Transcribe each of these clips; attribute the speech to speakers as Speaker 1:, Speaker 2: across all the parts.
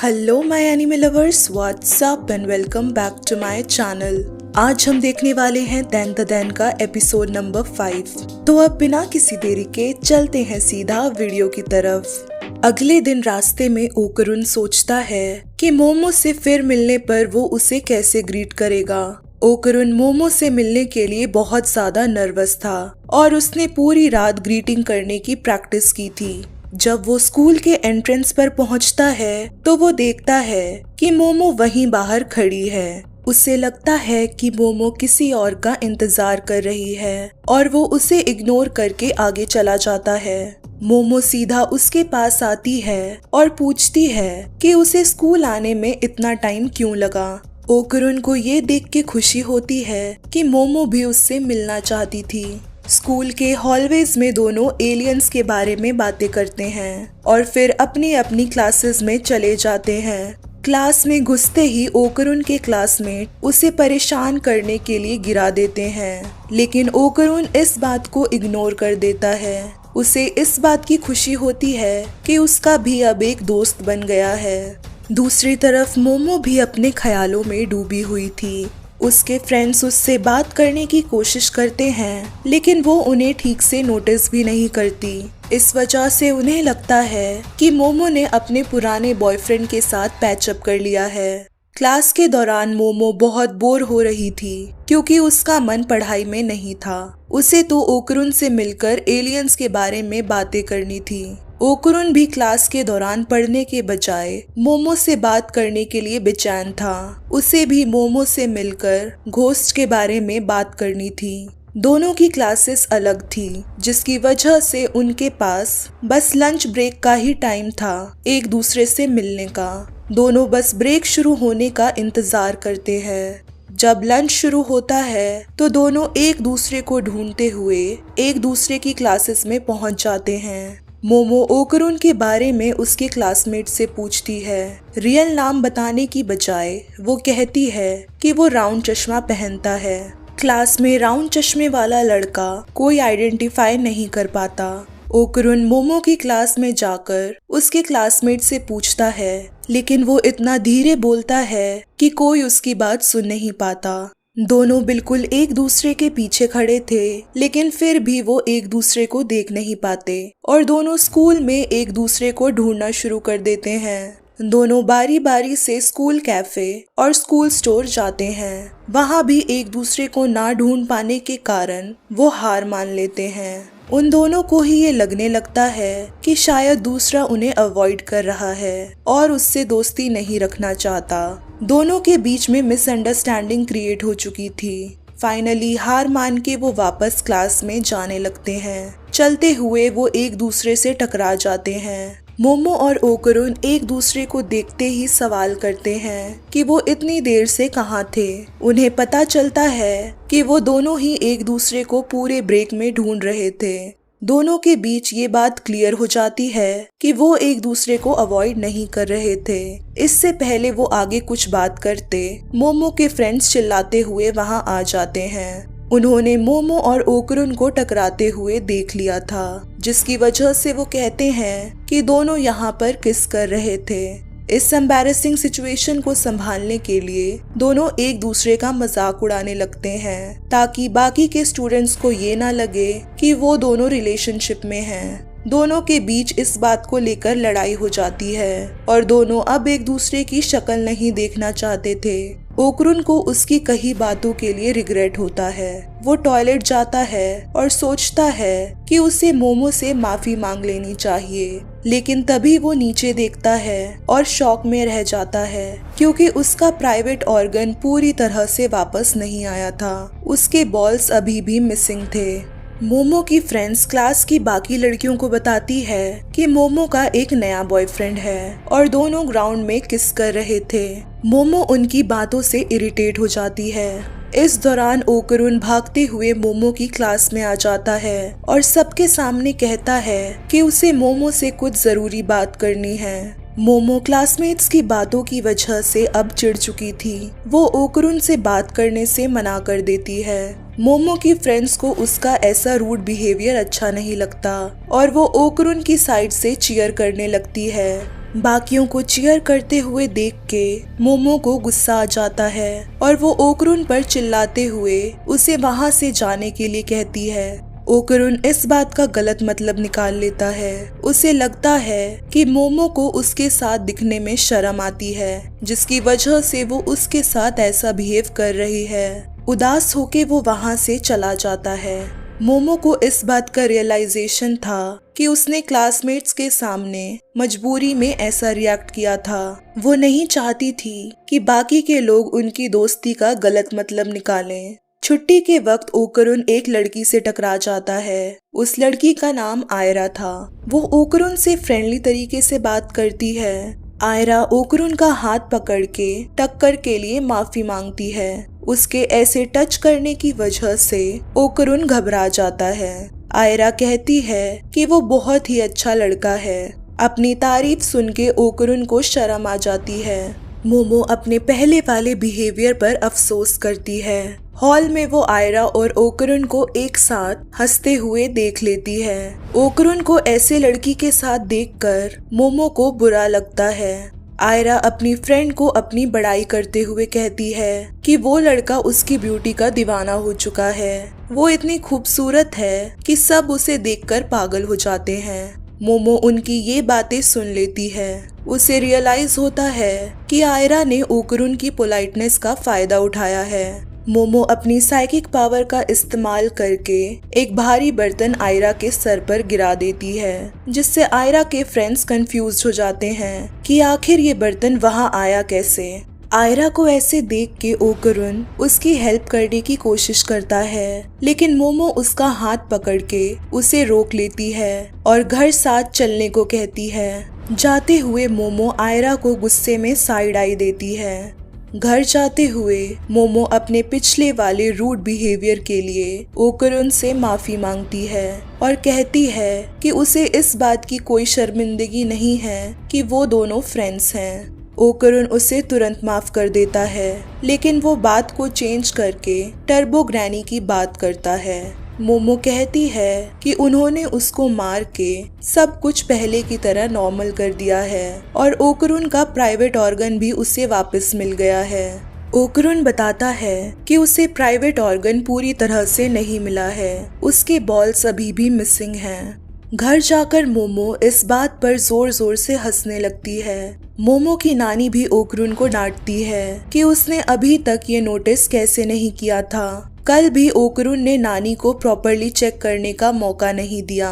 Speaker 1: Hello my anime lovers, what's up and welcome back to my channel. आज हम देखने वाले हैं दैन द दैन का एपिसोड नंबर 5। तो अब बिना किसी देरी के चलते हैं सीधा वीडियो की तरफ। अगले दिन रास्ते में ओकरुन सोचता है कि मोमो से फिर मिलने पर वो उसे कैसे ग्रीट करेगा। ओकरुन मोमो से मिलने के लिए बहुत ज्यादा नर्वस था और उसने पूरी रात ग्रीटिंग करने की प्रैक्टिस की थी। जब वो स्कूल के एंट्रेंस पर पहुंचता है तो वो देखता है कि मोमो वहीं बाहर खड़ी है। उसे लगता है कि मोमो किसी और का इंतजार कर रही है और वो उसे इग्नोर करके आगे चला जाता है। मोमो सीधा उसके पास आती है और पूछती है कि उसे स्कूल आने में इतना टाइम क्यों लगा। ओकरुन को ये देख के खुशी होती है कि मोमो भी उससे मिलना चाहती थी। स्कूल के हॉलवेज में दोनों एलियंस के बारे में बातें करते हैं और फिर अपनी अपनी क्लासेस में चले जाते हैं। क्लास में घुसते ही ओकरुन के क्लासमेट उसे परेशान करने के लिए गिरा देते हैं, लेकिन ओकरुन इस बात को इग्नोर कर देता है। उसे इस बात की खुशी होती है कि उसका भी अब एक दोस्त बन गया है। दूसरी तरफ मोमो भी अपने ख्यालों में डूबी हुई थी। उसके फ्रेंड्स उससे बात करने की कोशिश करते हैं, लेकिन वो उन्हें ठीक से नोटिस भी नहीं करती। इस वजह से उन्हें लगता है कि मोमो ने अपने पुराने बॉयफ्रेंड के साथ पैचअप कर लिया है। क्लास के दौरान मोमो बहुत बोर हो रही थी क्योंकि उसका मन पढ़ाई में नहीं था। उसे तो ओकरुन से मिलकर एलियंस के बारे में बातें करनी थी। ओकरुन भी क्लास के दौरान पढ़ने के बजाय मोमो से बात करने के लिए बेचैन था। उसे भी मोमो से मिलकर घोस्ट के बारे में बात करनी थी। दोनों की क्लासेस अलग थी, जिसकी वजह से उनके पास बस लंच ब्रेक का ही टाइम था एक दूसरे से मिलने का। दोनों बस ब्रेक शुरू होने का इंतजार करते हैं। जब लंच शुरू होता है तो दोनों एक दूसरे को ढूंढते हुए एक दूसरे की क्लासेस में पहुंच जाते हैं। मोमो ओकरुन के बारे में उसके क्लासमेट से पूछती है। रियल नाम बताने की बजाय वो कहती है कि वो राउंड चश्मा पहनता है। क्लास में राउंड चश्मे वाला लड़का कोई आइडेंटिफाई नहीं कर पाता। ओकरुन मोमो की क्लास में जाकर उसके क्लासमेट से पूछता है, लेकिन वो इतना धीरे बोलता है कि कोई उसकी बात सुन नहीं पाता। दोनों बिल्कुल एक दूसरे के पीछे खड़े थे, लेकिन फिर भी वो एक दूसरे को देख नहीं पाते और दोनों स्कूल में एक दूसरे को ढूंढना शुरू कर देते हैं। दोनों बारी बारी से स्कूल कैफे और स्कूल स्टोर जाते हैं। वहाँ भी एक दूसरे को ना ढूंढ पाने के कारण वो हार मान लेते हैं। उन दोनों को ही ये लगने लगता है कि शायद दूसरा उन्हें अवॉइड कर रहा है और उससे दोस्ती नहीं रखना चाहता। दोनों के बीच में मिसअंडरस्टैंडिंग क्रिएट हो चुकी थी। फाइनली हार मान के वो वापस क्लास में जाने लगते हैं। चलते हुए वो एक दूसरे से टकरा जाते हैं। मोमो और ओकरुन एक दूसरे को देखते ही सवाल करते हैं कि वो इतनी देर से कहाँ थे। उन्हें पता चलता है कि वो दोनों ही एक दूसरे को पूरे ब्रेक में ढूंढ रहे थे। दोनों के बीच ये बात क्लियर हो जाती है कि वो एक दूसरे को अवॉइड नहीं कर रहे थे। इससे पहले वो आगे कुछ बात करते, मोमो के फ्रेंड्स चिल्लाते हुए वहां आ जाते हैं। उन्होंने मोमो और ओकरुन को टकराते हुए देख लिया था, जिसकी वजह से वो कहते हैं कि दोनों यहाँ पर किस कर रहे थे। इस एम्बैरेसिंग सिचुएशन को संभालने के लिए दोनों एक दूसरे का मजाक उड़ाने लगते हैं, ताकि बाकी के स्टूडेंट्स को ये ना लगे कि वो दोनों रिलेशनशिप में हैं। दोनों के बीच इस बात को लेकर लड़ाई हो जाती है और दोनों अब एक दूसरे की शक्ल नहीं देखना चाहते थे। ओकरुन को उसकी कही बातों के लिए रिग्रेट होता है। वो टॉयलेट जाता है और सोचता है कि उसे मोमो से माफी मांग लेनी चाहिए, लेकिन तभी वो नीचे देखता है और शॉक में रह जाता है क्योंकि उसका प्राइवेट ऑर्गन पूरी तरह से वापस नहीं आया था। उसके बॉल्स अभी भी मिसिंग थे। मोमो की फ्रेंड्स क्लास की बाकी लड़कियों को बताती है कि मोमो का एक नया बॉयफ्रेंड है और दोनों ग्राउंड में किस कर रहे थे। मोमो उनकी बातों से इरिटेट हो जाती है। इस दौरान ओकरुन भागते हुए मोमो की क्लास में आ जाता है और सबके सामने कहता है कि उसे मोमो से कुछ जरूरी बात करनी है। मोमो क्लासमेट्स की बातों की वजह से अब चिढ़ चुकी थी। वो ओकरुन से बात करने से मना कर देती है। मोमो की फ्रेंड्स को उसका ऐसा रूड बिहेवियर अच्छा नहीं लगता और वो ओकरुन की साइड से चीयर करने लगती है। बाकियों को चीयर करते हुए देख के मोमो को गुस्सा आ जाता है और वो ओकरुन पर चिल्लाते हुए उसे वहां से जाने के लिए कहती है। ओकरुन इस बात का गलत मतलब निकाल लेता है। उसे लगता है कि मोमो को उसके साथ दिखने में शर्म आती है, जिसकी वजह से वो उसके साथ ऐसा बिहेव कर रही है। उदास होके वो वहां से चला जाता है। मोमो को इस बात का रियलाइजेशन था कि उसने क्लासमेट्स के सामने मजबूरी में ऐसा रिएक्ट किया था। वो नहीं चाहती थी कि बाकी के लोग उनकी दोस्ती का गलत मतलब निकालें। छुट्टी के वक्त ओकरुन एक लड़की से टकरा जाता है। उस लड़की का नाम आयरा था। वो ओकरुन से फ्रेंडली तरीके से बात करती है। आयरा ओकरुन का हाथ पकड़ के टक्कर के लिए माफी मांगती है। उसके ऐसे टच करने की वजह से ओकरुन घबरा जाता है। आयरा कहती है कि वो बहुत ही अच्छा लड़का है। अपनी तारीफ सुन के ओकरुन को शर्म आ जाती है। मोमो अपने पहले वाले बिहेवियर पर अफसोस करती है। हॉल में वो आयरा और ओकरुन को एक साथ हंसते हुए देख लेती है। ओकरुन को ऐसे लड़की के साथ देखकर मोमो को बुरा लगता है। आयरा अपनी फ्रेंड को अपनी बड़ाई करते हुए कहती है कि वो लड़का उसकी ब्यूटी का दीवाना हो चुका है। वो इतनी खूबसूरत है कि सब उसे देखकर पागल हो जाते हैं। मोमो उनकी ये बातें सुन लेती है। उसे रियलाइज होता है कि आयरा ने ओकरुन की पोलाइटनेस का फायदा उठाया है। मोमो अपनी साइकिक पावर का इस्तेमाल करके एक भारी बर्तन आयरा के सर पर गिरा देती है, जिससे आयरा के फ्रेंड्स कंफ्यूज हो जाते हैं कि आखिर ये बर्तन वहां आया कैसे। आयरा को ऐसे देख के ओकरुन उसकी हेल्प करने की कोशिश करता है, लेकिन मोमो उसका हाथ पकड़ के उसे रोक लेती है और घर साथ चलने को कहती है। जाते हुए मोमो आयरा को गुस्से में साइड आई देती है। घर जाते हुए मोमो अपने पिछले वाले रूड बिहेवियर के लिए ओकरुन से माफी मांगती है और कहती है कि उसे इस बात की कोई शर्मिंदगी नहीं है कि वो दोनों फ्रेंड्स हैं। ओकरुन उसे तुरंत माफ कर देता है, लेकिन वो बात को चेंज करके टर्बो ग्रैनी की बात करता है। मोमो कहती है कि उन्होंने उसको मार के सब कुछ पहले की तरह नॉर्मल कर दिया है और ओकरुन का प्राइवेट ऑर्गन भी उसे वापस मिल गया है। ओकरुन बताता है कि उसे प्राइवेट ऑर्गन पूरी तरह से नहीं मिला है, उसके बॉल्स अभी भी मिसिंग हैं। घर जाकर मोमो इस बात पर जोर जोर से हंसने लगती है। मोमो की नानी भी ओकरुन को डांटती है कि उसने अभी तक ये नोटिस कैसे नहीं किया था। कल भी ओकरुन ने नानी को प्रॉपरली चेक करने का मौका नहीं दिया।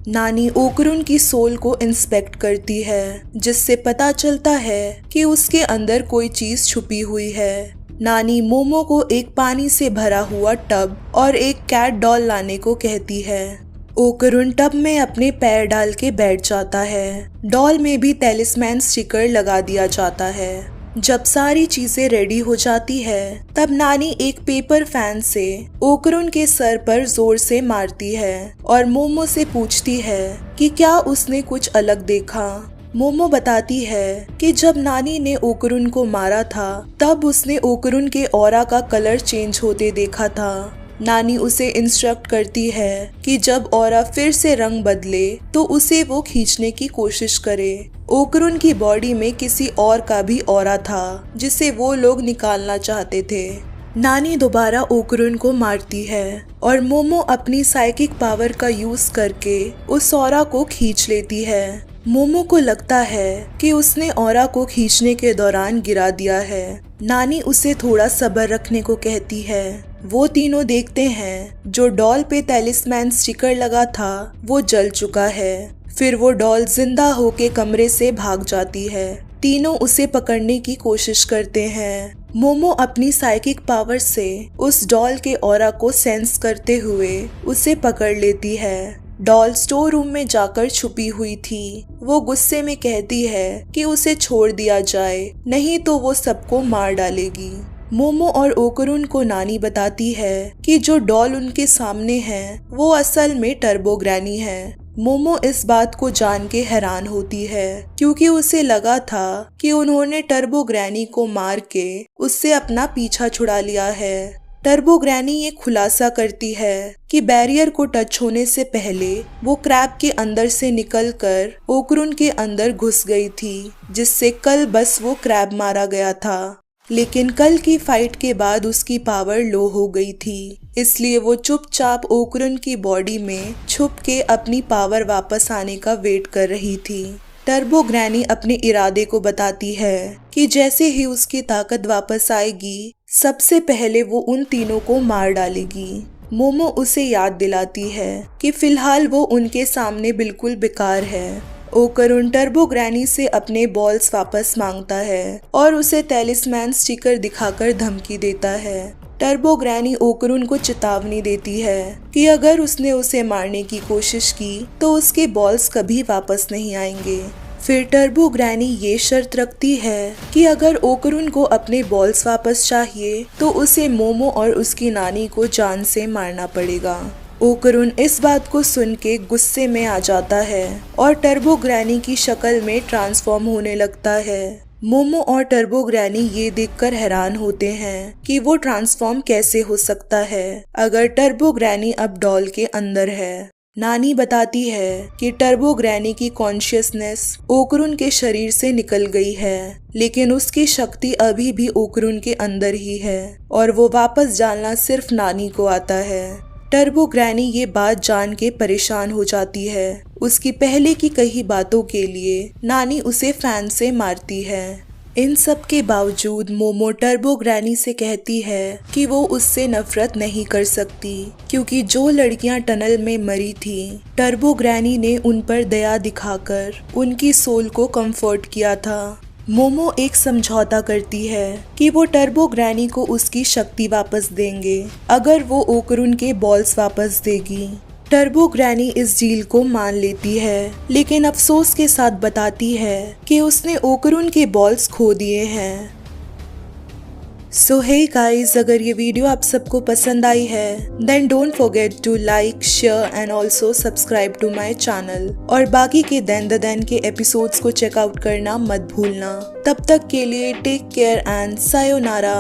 Speaker 1: नानी ओकरुन की सोल को इंस्पेक्ट करती है, जिससे पता चलता है कि उसके अंदर कोई चीज छुपी हुई है। नानी मोमो को एक पानी से भरा हुआ टब और एक कैट डॉल लाने को कहती है। ओकरुन टब में अपने पैर डाल के बैठ जाता है। डॉल में भी तैलिस्मैन स्टिकर लगा दिया जाता है। जब सारी चीजें रेडी हो जाती है, तब नानी एक पेपर फैन से ओकरुन के सर पर जोर से मारती है और मोमो से पूछती है कि क्या उसने कुछ अलग देखा। मोमो बताती है कि जब नानी ने ओकरुन को मारा था, तब उसने ओकरुन के ऑरा का कलर चेंज होते देखा था। नानी उसे इंस्ट्रक्ट करती है कि जब ऑरा फिर से रंग बदले तो उसे वो खींचने की कोशिश करे। ओकरुन की बॉडी में किसी और का भी ऑरा था, जिसे वो लोग निकालना चाहते थे। नानी दोबारा ओकरुन को मारती है और मोमो अपनी साइकिक पावर का यूज करके उस ऑरा को खींच लेती है। मोमो को लगता है कि उसने ऑरा को खींचने के दौरान गिरा दिया है। नानी उसे थोड़ा सब्र रखने को कहती है। वो तीनों देखते हैं जो डॉल पे तैलिस्मैन स्टिकर लगा था वो जल चुका है। फिर वो डॉल जिंदा होके कमरे से भाग जाती है। तीनों उसे पकड़ने की कोशिश करते हैं। मोमो अपनी साइकिक पावर से उस डॉल के ऑरा को सेंस करते हुए उसे पकड़ लेती है। डॉल स्टोर रूम में जाकर छुपी हुई थी। वो गुस्से में कहती है कि उसे छोड़ दिया जाए, नहीं तो वो सबको मार डालेगी। मोमो और ओकरुन को नानी बताती है कि जो डॉल उनके सामने है वो असल में टर्बो ग्रैनी है। मोमो इस बात को जान के हैरान होती है, क्योंकि उसे लगा था कि उन्होंने टर्बो ग्रैनी को मार के उससे अपना पीछा छुड़ा लिया है। टर्बो ग्रैनी ये खुलासा करती है कि बैरियर को टच होने से पहले वो क्रैब के अंदर से निकलकर ओकरुन के अंदर घुस गई थी, जिससे कल बस वो क्रैब मारा गया था। लेकिन कल की फाइट के बाद उसकी पावर लो हो गई थी, इसलिए वो चुपचाप ओकरुन की बॉडी में छुप के अपनी पावर वापस आने का वेट कर रही थी। टर्बो ग्रैनी अपने इरादे को बताती है कि जैसे ही उसकी ताकत वापस आएगी सबसे पहले वो उन तीनों को मार डालेगी। मोमो उसे याद दिलाती है कि फिलहाल वो उनके सामने बिल्कुल बेकार है। ओकरुन टर्बो ग्रैनी से अपने बॉल्स वापस मांगता है और उसे टैलिस्मैन स्टिकर दिखाकर धमकी देता है। टर्बो ग्रैनी ओकरुन को चेतावनी देती है कि अगर उसने उसे मारने की कोशिश की तो उसके बॉल्स कभी वापस नहीं आएंगे। फिर टर्बो ग्रैनी ये शर्त रखती है कि अगर ओकरुन को अपने बॉल्स वापस चाहिए तो उसे मोमो और उसकी नानी को जान से मारना पड़ेगा। ओकरुन इस बात को सुन के गुस्से में आ जाता है और टर्बो ग्रैनी की शक्ल में ट्रांसफॉर्म होने लगता है। मोमो और टर्बो ग्रैनी ये देखकर हैरान होते हैं कि वो ट्रांसफॉर्म कैसे हो सकता है अगर टर्बो ग्रैनी अब डॉल के अंदर है। नानी बताती है कि टर्बो ग्रैनी की कॉन्शियसनेस ओकरुन के शरीर से निकल गई है, लेकिन उसकी शक्ति अभी भी ओकरुन के अंदर ही है और वो वापस डालना सिर्फ नानी को आता है। टर्बो ग्रैनी ये बात जान के परेशान हो जाती है। उसकी पहले की कही बातों के लिए नानी उसे फैन से मारती है। इन सब के बावजूद मोमो टर्बो ग्रैनी से कहती है कि वो उससे नफरत नहीं कर सकती, क्योंकि जो लड़कियां टनल में मरी थी टर्बो ग्रैनी ने उन पर दया दिखाकर उनकी सोल को कंफर्ट किया था। मोमो एक समझौता करती है कि वो टर्बो ग्रैनी को उसकी शक्ति वापस देंगे अगर वो ओकरुन के बॉल्स वापस देगी। टर्बो ग्रैनी इस डील को मान लेती है, लेकिन अफसोस के साथ बताती है कि उसने ओकरुन के बॉल्स खो दिए हैं। सो हे गाइस, अगर ये वीडियो आप सबको पसंद आई है then don't forget to like, share and also subscribe to my channel. और बाकी के दैन द दैन के एपिसोड्स को चेकआउट करना मत भूलना। तब तक के लिए टेक केयर एंड सायोनारा।